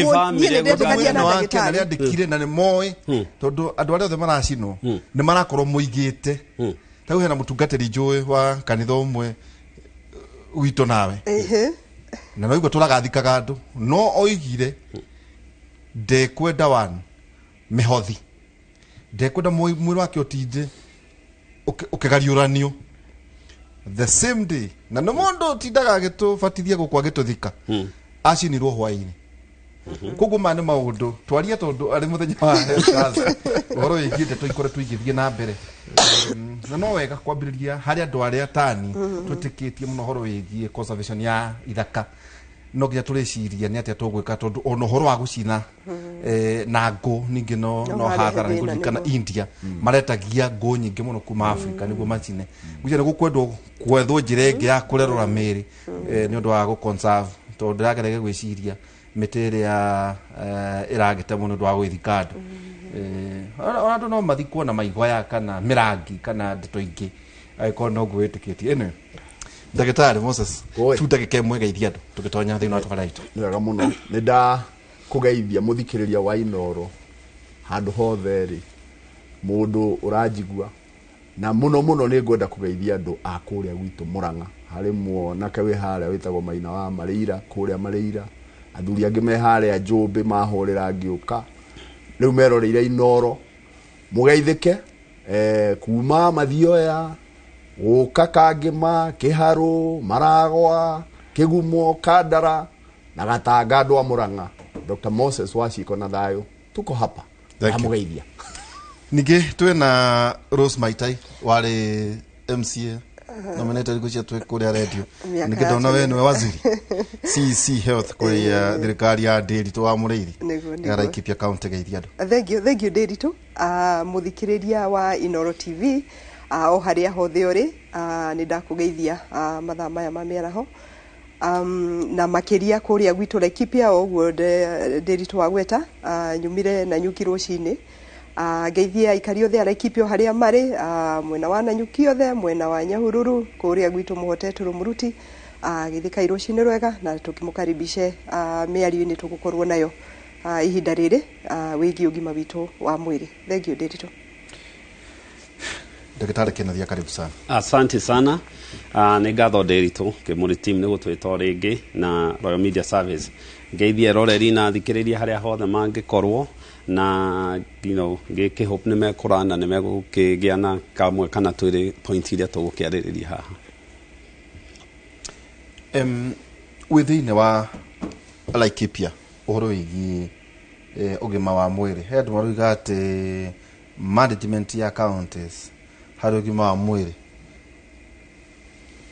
na ndikire na ni moy tondu andu aria othe maracino ni marakorwo muigite tau hena mutungatiri njui wa kanitha umwe wito nawe na no igwe turagathikaga andu no oigire ndekwenda wan mihothi ndekwenda mwiri wake utinde ukigariuranio the same day na no mondo tindaga agitubatithia gukwa gituthika acinirwo hwaini koguo mane maundu twaria tondu ari muthenya wa kaza horo igite tuikore tuigithie na mbere na no wega kwambiriria hari andu aria tani twitikitie muno horo wigie conservation ya ithaka no gya tureciria ni atia tugwika tondu ono horo wa gucina na ngo ningi no hathara ni gurikana India maretagia ngo nyingi muno kuma Africa niguo macine gujana gukwendwo kwethwo njirenge ya kurerora miri ni undu wa gu conserve tondu ragerege gwiciria mitere ya iragite muno ndwa gwithikando ona no mathikwo na maigwa ya kana mirangi kana ndito ingi aiko no gwitikitie ene Ndagitari Moses tutagike mwega ithiandu tugitonya thina atwara itu ni wega muno ni nda kugeithia muthikiriria wa Inoro handu hothe ri mundu urajigua na muno ni ngwenda kugeithia andu a kuria gwitu Muranga hari muonake wi haria witagwo Maina wa Marĩira kuria Marĩira athuri angi me haria Njũmbĩ mahorera ngiuka riu meroreire Inoro mugeithike kuma Mathioya Uka Kangima Kiharu Maragwa Kigumo Kandara na Gatanga andũ a Muranga Dr. Moses Waciko na thayo tuko hapa amugeithia ningi twena Rose Maitai wale MCA nominated gucia twekuria radio ningi ndona we niwe waziri CC Health kuria thirikari ya Ndiritu wa Mũrĩithi ya Laikipia County geithia andu thank you Ndiritu muthikiriria wa Inoro TV o haria hothe uri ni ndakugeithia mathaa maya ma miaraho na makiria kuria gwitu Laikipia oguo Ndiritu wa gweta nyumire na nyuki rucini geithia ikari othe Laikipia haria mari mwena wa Nanyuki othe mwena wa Nyahururu kuria gwitu muhotetu Rumuruti githika irucini rwega na tukimukaribishe miario-ini tugukorwo nayo ihinda riri wigi ugima witu wa mwiri thank you Ndiritu Daktari Kennedy karibu sana. Asante sana. Ni gatho Ndiritu kimuri team ni gutwita ringi na Royal Media Service. Ngeithia roreri na thikiriria haria hothe mangikorwo na ngiki hope ni mekurana ni megukigiana kamwe kana twiri point iria tugukiaririria haha. Within wa Laikipia uhoro wigi ugima wa mwiri head maruga ati management ya counties hari ugima wa mwiri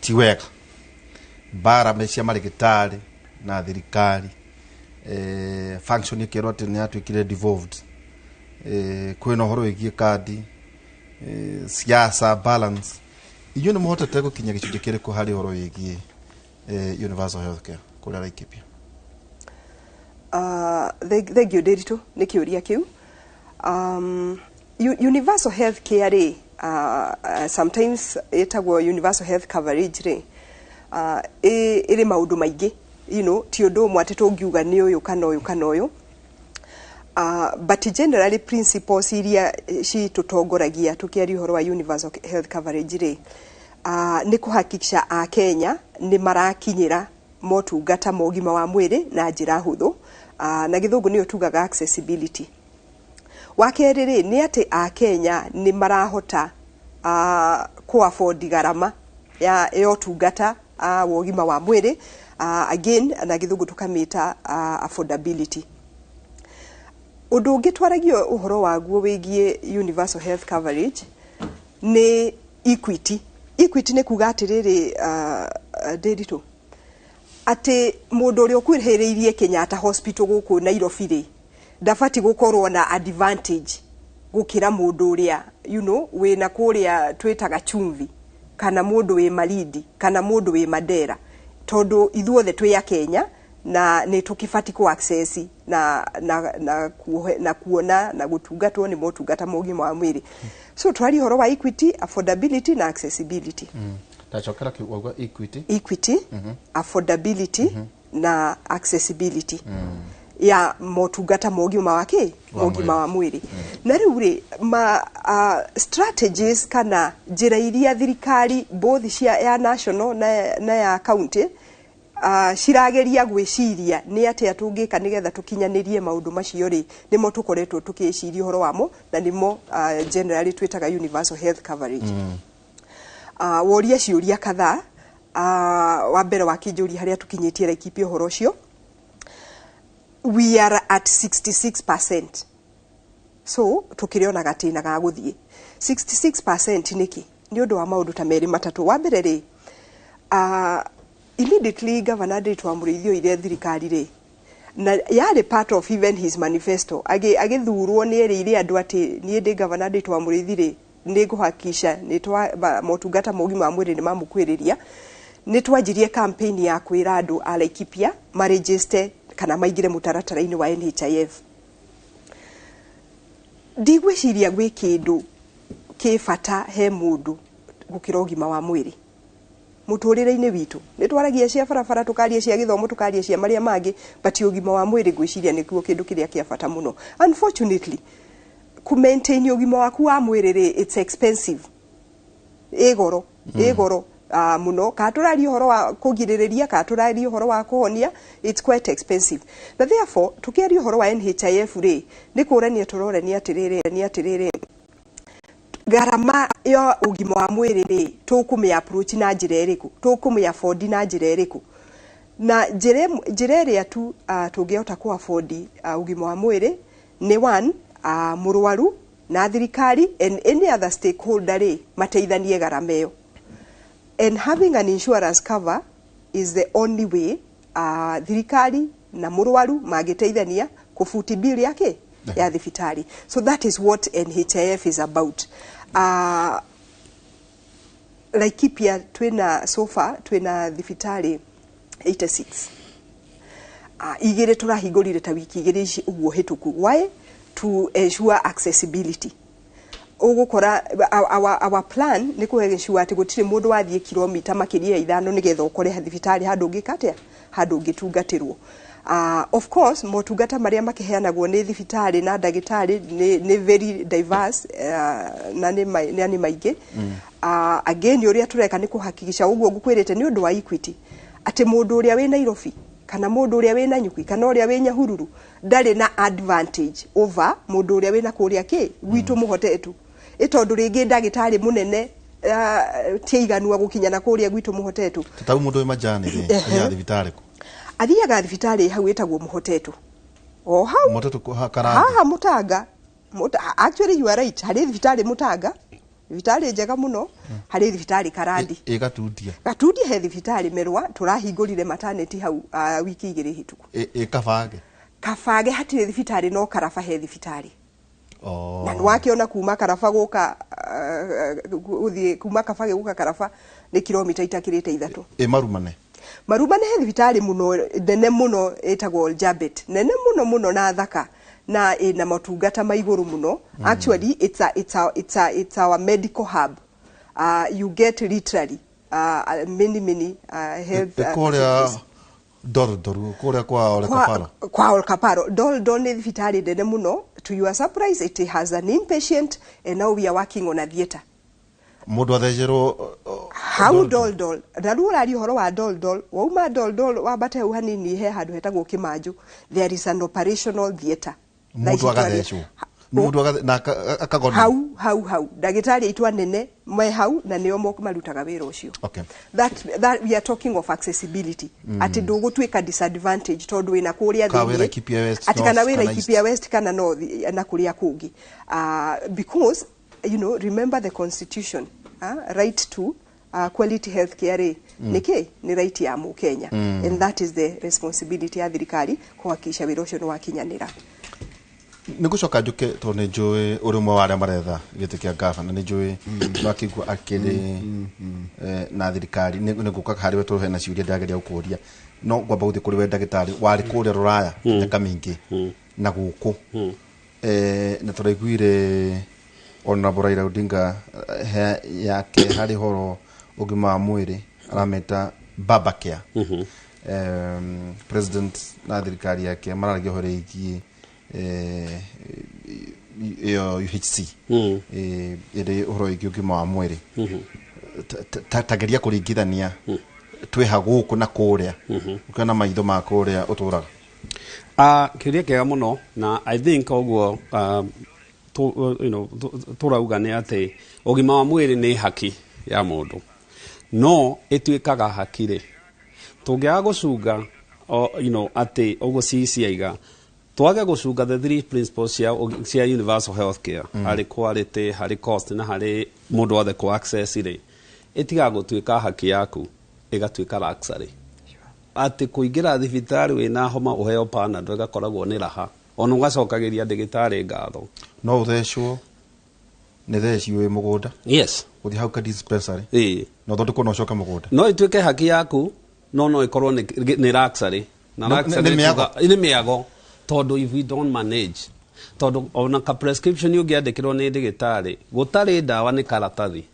tiweka bara mecia marigitari na thirikari function ikero ati ni atwikire devolved kwina horo wigie kadi siasa balance iyo ni muhotete gukinya gicunje kiriko hari horo wigie universal healthcare kula Laikipia thank you Ndiritu ni kiuria kiu universal healthcare sometimes etagwo universal health coverage ri iri maundu maingi ti undu mwate tungiuga ni uyu kana uyu but generally principles iria ci tutongoragia tukiari horo wa universal health coverage ri ni kuhakikisha a Kenya ni marakinyira motungata mogima wa mwiri na njira huthu na githungu ni utugaga accessibility wakerere ni ati a Kenya ni marahota ku afford garama ya utungata wogima wa mwiri again na githungu tukamita affordability undu ungitwaragio uhoro waguo wigie universal health coverage ni equity ni kuga atiriri Ndiritu ati mundu uri okwirihiriirie Kenyatta Hospital guku Nairobi ri ndafati gukorwo na advantage gukira mundu uria wina kuria twitaga Chumvi kana mundu wi Malindi kana mundu wi Mandera tondu ithuothe twi ya Kenya na ni tukifati ku access na kuona na gutungatwo ni motungata mogima wa mwiri so twari horo wa equity affordability na accessibility tachokera kiwagwa equity affordability na accessibility ya motungata mogima wake mogima wa mwiri na riu ri strategies kana njira iria thirikari both cia ya national na ya county shirageria gwiciria ni atia tungika nigetha tukinyanirie maundu macio ri nimo tukoretwo tukiciria horo wamo na nimo generally twitaga universal health coverage woria ciuria kadhaa wa mbere wa kinjuri haria tukinyitie Laikipia horo cio we are at 66%. So tukiriona gatina ga guthie 66% niki ni undu wa maundu ta meri matatu wa mbere ri immediately governor Nderitu wa Murithio ile thirikari ri na yari part of even his manifesto agithurwo ni eri andu ati ni ndi governor Nderitu wa Murithi ri ni guhakisha ni twa motungata mogima wa mwiri ni mamukwiriria ni twanjirie campaign ya kwira andu a Laikipia ma register kana maigire mutaratara-ini wa NHIF ndigwiciria gwi kindu kibata he mundu gukira ugima wa mwiri muturire-ini witu ni twaragia cia barabara tukaria cia githomo tukaria cia maria mangi but ugima wa mwiri gwiciria nikuo kindu kiria kia bata muno. Unfortunately ku maintain ugima waku wa mwiri it's expensive egoro muno katurari horo wa kugiririria katurari horo wa kuhonia it's quite expensive na therefore tukiari horo wa NHIF ri ni kurania turorania atiriri garama yo ugima wa mwiri ri tukumi approach na njira iriku tukumi afford na njira iriku na njira ria tu tungihota ku afford ugima wa mwiri ni one murwaru na thirikari and any other stakeholder ri mateithanie garama yo. And having an insurance cover is the only way thirikari na murwaru magiteithania kufuti bill yake ya thibitari. So that is what NHIF is about. Laikipia twina so far twina thibitari 86. Igire turahingurire ta wiki igire ici uguo hituku. Why? To ensure accessibility. Ugukora our plan ni kuhegeshua ati gutire mundu wathie kilomita makiria 5 nigetha ukore thibitari handu ngikatia handu ngitungatirwo. Of course motungata maria makiheanagwo ni thibitari na ndagitari ni very diverse na ni maingi. Again uria tureka ni kuhakikisha uguo ngukwirite ni undu wa equity ati mundu uria we Nairobi kana mundu uria we Nanyuki kana uria we Nyahururu ndari na advantage over mundu uria we na kuria ki gwitu muhotetu itondu ringi ndagitari munene tiiganwa gukinyana kuria gwitu muhotetu tatabu mundu we majani ri ya thibitari ku athiaga thibitari hau etagwo muhotetu hau muhotetu karanga mutanga actually you are right hari thibitari mutanga thibitari njega muno hari thibitari karandi igatudia he thibitari merwa turahingurire maternity hau wiki igiri hituku kabage hatire thibitari no karaba he thibitari na nwakiona kuma karaba guka uthie kuma kabage guka karaba ni kilomita itakirite 3 marumane he thibitari muno nene muno etagwo Jabet nene muno na thaka na ina motungata maiguru muno. Actually it's our medical hub. You get literally many health Doru kuria kwa Olkaparo Dol ni thibitari nene muno. To your surprise it has an inpatient and now we are working on a theater. Mundu athejero how Dol rarura ri horo wa Dol wauma Dol wa bate uhanini he handu hetagwo Kimanju. There is an operational theater. Mundu agathecwo na akagona hau ndagitari itwa nene me hau na nio marutaga wira ucio. Okay, that we are talking of accessibility. Ati ndugutwika disadvantage tondu ina kuria thini ati kana wira Laikipia West kana north na kuria kungi because you know remember the constitution right to quality health care niki ni right ya mu Kenya and that is the responsibility ya thirikari kuhakikisha wira ucio ni wakinyanira. Nigucoka njuke to ne njui urumwe wa aria maretha giti kia gavana ni njui makigwa akiri na thirikari niguka hari we tuhe na ciuria ndageria gukuria no gwamba guthi kuri we ndagitari wari kuria ruraya eka mingi na guku na turaiguire Honorable Raila Odinga yake hari horo ugima wa mwiri arameta baba care president na thirikari yake mararagia hore iki yo UHC ire horo iki ukima wa mwiri tageria kuringithania tweha guku na kuria ukana maitho ma kuria uturaga kiria kega muno na I think ogwo turauga ni ati ugima wa mwiri ni haki ya mundu no itwikaga hakire tungiaga gucunga ati ogwo ciciaiga twage gucunga the three principles cia universal healthcare hari quality hari cost na hari mundu wothe ku access ri itiga gutwika haki yaku igatwika luxury ati kuingira thibitari wina homa uheo pana ndwega koragwo ni raha ona ugacokagiria ndigitari ngatho no uthecwo ni theci wi mugunda yes uthi hau ka dispensary no thondeko no coka mugunda no itwike haki yaku no ikorwo ni luxury na luxury ni miago todo if we don't manage todo ona ka prescription ungiandikirwo ni ndigitari gutari ndawa ni karatathi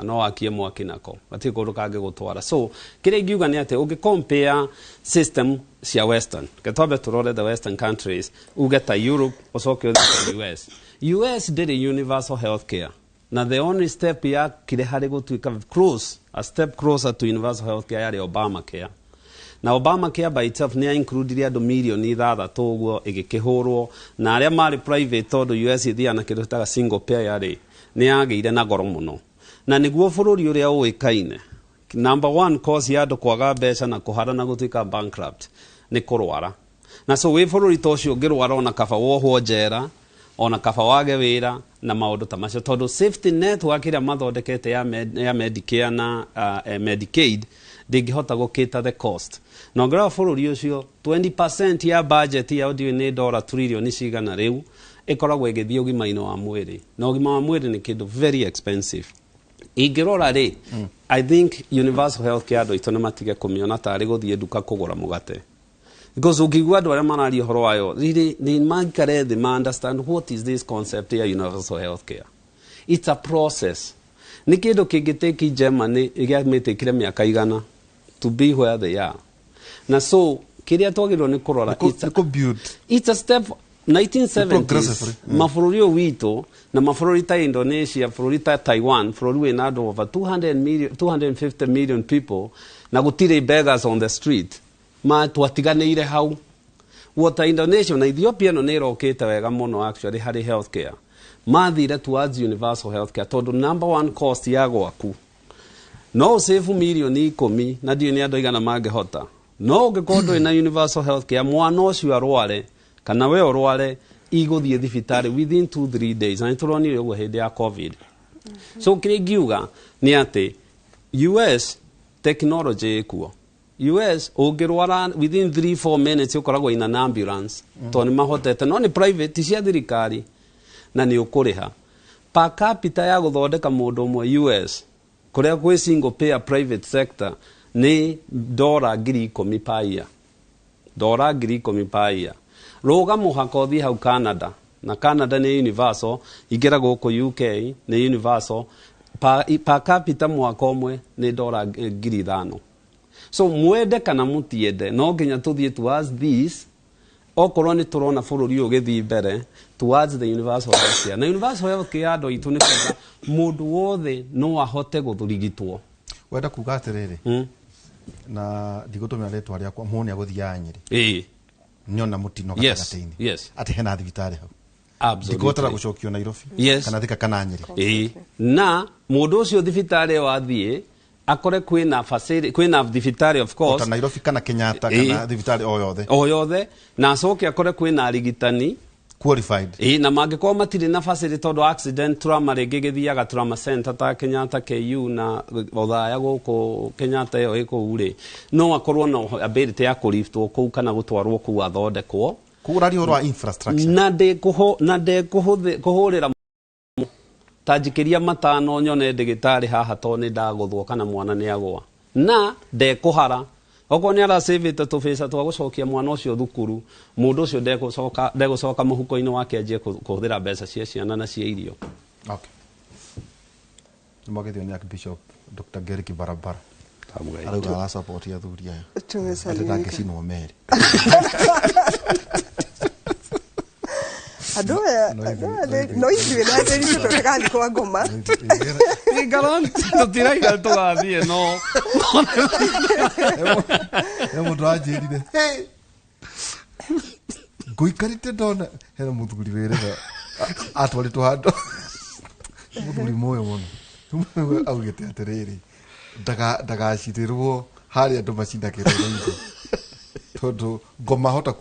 no akie mwaki nako ati kundu kange gutwara so kire ngiuga ni ati ungi compare system cia western ketwabe turore the western countries ugeta Europe ucoke the US did a universal healthcare na the only step ya kire hari gutwika a step closer to universal healthcare yari Obamacare na Obamacare by itself ni include andu milioni 6 uguo igikihurwo na aria mari private todo US ithiana kindu ta single payer yari ni yageire na goro muno na niguo bururi uria uikaine number 1 cause ya andu kwaga mbeca na kuharana gutwika bankrupt ni kurwara na so we bururi tocio ngirwara ona kaba wohwo njera ona kaba wage wira na maundu ta macio tondu safety net wakiria mathondekete ya Medicare na Medicaid ndingihota gukita the cost no ngira bururi ucio 20% ya budget ya audio ni $1 trillion cigana riu ikoragwo igithio gimaino wa mwiri no gima wa mwiri ni kindu very expensive ingirora ri I think universal healthcare ndo itone matige kumiona tari guthie duka kugura mugate because ukigwa andu aria marari horo wayo ni maikare the understand what is this concept ya universal healthcare. It's a process ni kindu kingiteki Germany igiamitikire miaka igana to be where they are na so kiria twagirwo ni kurora it's a step 1970s mafururi wito na mafururi ta Indonesia fururi ta Taiwan fururi we nado over 250 million people na gutire beggars on the street ma twatiganeire hau wota Indonesia na Ethiopia no nirokete wega muno actually hari healthcare mathire towards universal healthcare todo number 1 cost ya gwaku no save milioni 10 na dio ni andu igana mangehota no ungikorwo ina universal healthcare mwana ucio arware kana we orware iguthie thibitari within 2-3 days na turoni uguo hindi ya covid so kiringiuga ni ati US technology ikuo US ungirwara within 3-4 minutes ukoragwo in an ambulance to ni mahotete no ni private cia thirikari na ni ukuriha per capita ya guthondeka mundu umwe US kuria kwi single payer private sector ni $10,000 per year $10,000 per year roga muhaka uthi hau Canada na Canada ni universal igira guku UK ni universal per capita mwaka umwe ni $5,000 so mwende kana mutiende no nginya tuthie towards this okorwo ni turona bururi ugithi mbere towards the universal healthcare na universal healthcare ando itu ni kuga mundu wothe no ahote guthurigitwo wenda kuga atiriri na digutumira retwa riakwa muone aguthia Nyeri nyona mutino gatagateini ati hena thibitari hau absolutely digotara gucokio Nairobi kana thika kana Nyeri na mundu ucio thibitari wathie akore kwina facility kwina thibitari of course Nairobi kana Kenyatta kana thibitari o yothe na acoke akore kwina arigitani qualified na mangiko matire na facility todo accident trauma ringi githiaga trauma center ta Kenyatta KU na othaya guku Kenyatta yo iko ure no akorwo no ability ya kuriftwo ku kana gutwarwo ku athondekwo kurari oro infrastructure na de kuhurira tajikiria matano nyone ndigitari haha to ni ndaguthwo kana mwana ni agwa na de kuhara oko ni ara save it to face to gucokia mwana ucio thukuru mundu ucio ndegucoka muhuko-ini wake anjie kuhuthira mbeca cia ciana na cia irio okay nimogethio ni Archbishop Dr. Gary Kibarabara arauga ara support ya thuri aya Tumesalimika. ataka kicino meri Adoya no ithuĩ na nderi tũtũtũgathiĩ kwa ngoma Ni garanti tutiraga tugathie no mundu anjirire nguikarite ndona hena muthuri wirira atwaritwo handu muthuri moyo muno augite atiriri ndagacirirwo haria andu macindagirwo tondu ngoma hota